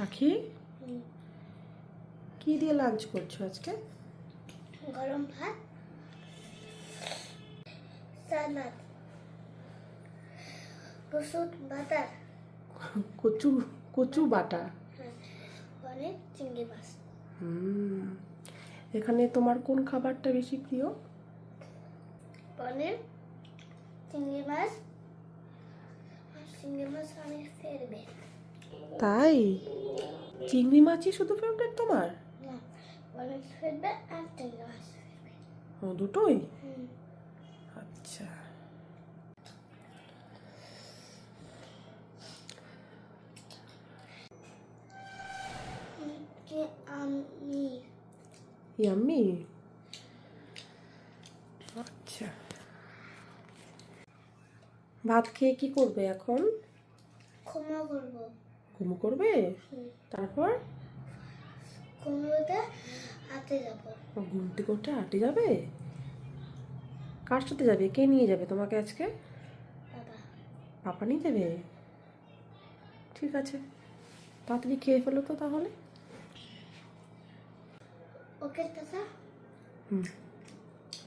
পাখি কি দিয়ে লাঞ্চ করছো আজকে? গরম ভাত, সালাদ, রসুন বাটা, কচু কচু বাটা। অনেক চিংড়ি মাছ। এখানে তোমার কোন খাবারটা বেশি প্রিয়? পনির, চিংড়ি মাছ। চিংড়ি মাছ অনেক ফেরবে। তাই চিংড়ি মাছই শুধু ফেভারিট তোমার? না, অনেক ফেরবে আর চিংড়ি মাছ ফেরবে। ও, দুটোই? আচ্ছা। আমি ইয়াম্মি। আচ্ছা, ভাত খেয়ে কি করবে এখন? ক্ষমা করবো। ঘুমো করবে? তারপর কুমড়োতে হাতে যাবো। ঘুমটি করতে হাঁটে যাবে? কার সাথে যাবে? কে নিয়ে যাবে তোমাকে আজকে? বাবা। পাপা নিয়ে যাবে? ঠিক আছে, তাড়াতাড়ি খেয়ে ফেলো তো তাহলে। ওকে দাদা। হুম।